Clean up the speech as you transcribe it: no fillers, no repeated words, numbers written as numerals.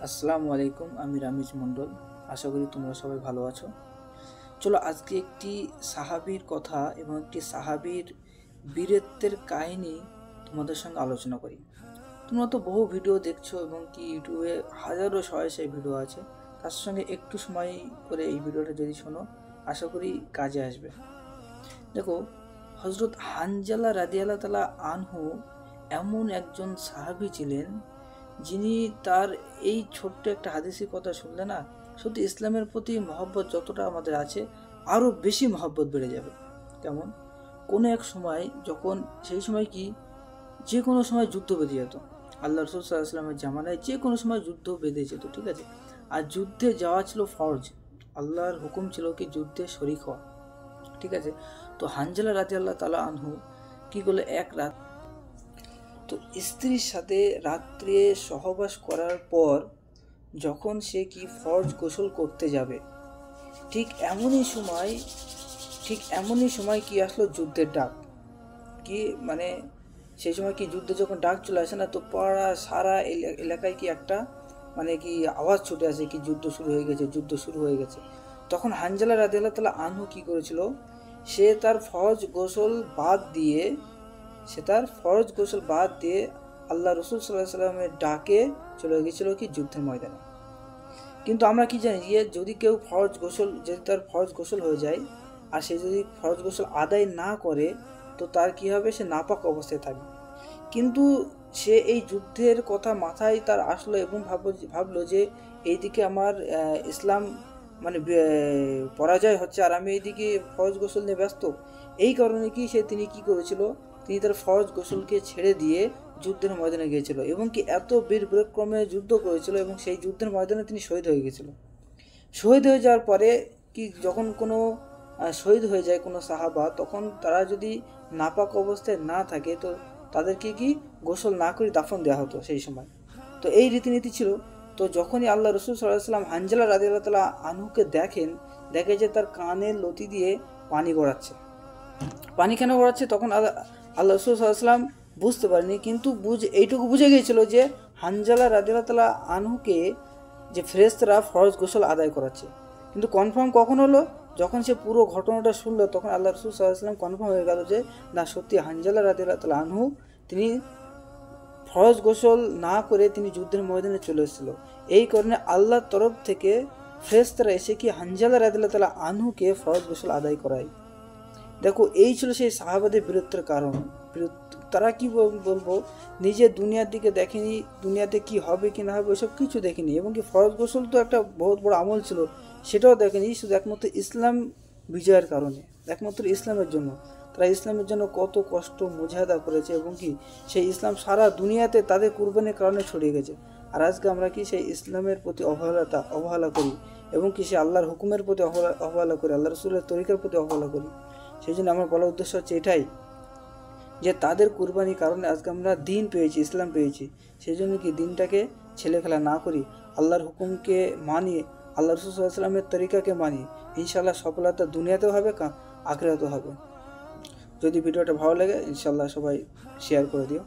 আসসালামু আলাইকুম, আমি রামিজ মণ্ডল। আশা করি তোমরা সবাই ভালো আছো। চলো আজকে একটি সাহাবীর কথা এবং একটি সাহাবীর বীরত্বের কাহিনী তোমাদের সঙ্গে আলোচনা করি। তোমরা তো বহু ভিডিও দেখছো এবং কি ইউটিউবে হাজারো শয়ে ভিডিও আছে। তার সঙ্গে একটু সময় করে এই ভিডিওটা যদি শোনো, আশা করি কাজে আসবে। দেখো, হজরত হানজালা রাদিয়াল্লাহু তাআলা আনহু এমন একজন সাহাবী ছিলেন যিনি তার এই ছোট্ট একটা হাদিসের কথা শুনলে না, সত্যি ইসলামের প্রতি মহব্বত যতটা আমাদের আছে আরও বেশি মহব্বত বেড়ে যাবে। কেমন? কোনো এক সময় যখন সেই সময় কি যে কোনো সময় যুদ্ধ বেঁধে যেত, আল্লাহ রসুল সাল্লাল্লাহু আলাইহি ওয়াসাল্লামের জামানায় যে কোনো সময় যুদ্ধ বেঁধে যেত, ঠিক আছে। আর যুদ্ধে যাওয়া ছিল ফরজ, আল্লাহর হুকুম ছিল কি যুদ্ধে শরিক হওয়া, ঠিক আছে। তো হানজালা রাদিয়াল্লাহু তাআলা আনহু কি করলো, এক রাত তো স্ত্রীর সাথে রাত্রে সহবাস করার পর যখন সে কি ফরজ গোসল করতে যাবে, ঠিক এমনই সময় কি আসলো যুদ্ধের ডাক। কি মানে সেই সময় কি যুদ্ধে যখন ডাক চলে আসে না, তো পাড়া সারা এলাকায় কি একটা মানে কি আওয়াজ ছুটে আসে কি যুদ্ধ শুরু হয়ে গেছে। তখন হানজালা রাদিয়াল্লাহু তাআলা আনহু কি করেছিল, সে তার ফরজ গোসল বাদ দিয়ে আল্লাহ রসুল সাল্লাল্লাহু আলাইহি ওয়াসাল্লামের ডাকে চলে গেছিল কি যুদ্ধের ময়দানে। কিন্তু আমরা কি জানি যে যদি তার ফরজ গোসল হয়ে যায় আর সে যদি ফরজ গোসল আদায় না করে, তো তার কি হবে, সে নাপাক অবস্থায় থাকবে। কিন্তু সে এই যুদ্ধের কথা মাথায় তার আসলো এবং ভাবলো যে এইদিকে আমার ইসলাম মানে পরাজয় হচ্ছে আর আমি এইদিকে ফরজ গোসল নিয়ে ব্যস্ত। এই কারণে তিনি কি করেছিল, তিনি তার ফরজ গোসলকে ছেড়ে দিয়ে যুদ্ধের ময়দানে গিয়েছিল এবং কি এত বীর বিক্রমে যুদ্ধ করেছিল এবং সেই যুদ্ধের ময়দানে তিনি শহীদ হয়ে গেছিল। শহীদ হয়ে যাওয়ার পরে কি যখন কোনো শহীদ হয়ে যায় কোনো সাহাবা, তখন তারা যদি নাপাক অবস্থায় না থাকে তো তাদেরকে কি গোসল না করে দাফন দেওয়া হতো সেই সময়। তো এই রীতিনীতি ছিল। তো যখনই আল্লাহ রসুল সাল্লাল্লাহু আলাইহি ওয়াসাল্লাম হানজালা রাদিয়াল্লাহু তাআলা আনহুকে দেখে যে তার কানের লতি দিয়ে পানি কেন গড়াচ্ছে, তখন আল্লাহ রসুল সাল্লাল্লাহু আলাইহি ওয়াসাল্লাম বুঝতে পারেনি, কিন্তু এইটুকু বুঝে গিয়েছিল যে হানজালা রাদিয়াল্লাহু তাআলা আনহুকে যে ফেরেশতারা ফরজ গোসল আদায় করাচ্ছে। কিন্তু কনফার্ম কখন হলো, যখন সে পুরো ঘটনাটা শুনলো, তখন আল্লাহ রসুল সাল্লাল্লাহু আলাইহি ওয়াসাল্লাম কনফার্ম হয়ে গেল যে না, সত্যি হানজালা রাদিয়াল্লাহু তাআলা আনহু তিনি ফরজ গোসল না করে তিনি যুদ্ধের ময়দানে চলে এসেছিল। এই কারণে আল্লাহর তরফ থেকে ফেরেশতারা এসে কি হানজালা রাদিয়াল্লাহু তাআলা আনহুকে ফরজ গোসল আদায় করায়। দেখো, এই ছিল সেই সাহাবাদের বীরত্বের কারণ। তারা কি বলবো, নিজে দুনিয়ার দিকে দেখেনি, দুনিয়াতে কি হবে কি না হবে ওইসব কিছু দেখেনি, এবং কি ফরজ গোসল তো একটা বহুত বড় আমল ছিল সেটাও দেখেনি, শুধু একমাত্র ইসলাম বিজয়ের কারণে, একমাত্র ইসলামের জন্য। তারা ইসলামের জন্য কত কষ্ট মুজাহাদা করেছে এবং কি সেই ইসলাম সারা দুনিয়াতে তাদের কুরবানির কারণে ছড়িয়ে গেছে। আর আজকে আমরা কি সেই ইসলামের প্রতি অবহেলা করি এবং কি সেই আল্লাহর হুকুমের প্রতি অবহেলা করি, আল্লাহ রসুলের তরিকার প্রতি অবহেলা করি। সেই জন্য আমার বলার উদ্দেশ্য হচ্ছে এটাই যে তাদের কুরবানির কারণে আজকে আমরা দিন পেয়েছি, ইসলাম পেয়েছি। সেই জন্য কি দিনটাকে ছেলেখেলা না করি, আল্লাহর হুকুমকে মানি, আল্লাহ রসুল সাল্লাল্লাহু আলাইহি ওয়াসাল্লামের তরিকাকে মানি, ইনশাআল্লাহ সফলতা দুনিয়াতেও হবে, আখিরাতেও হবে। যদি ভিডিওটা ভালো লাগে ইনশাআল্লাহ সবাই শেয়ার করে দিও।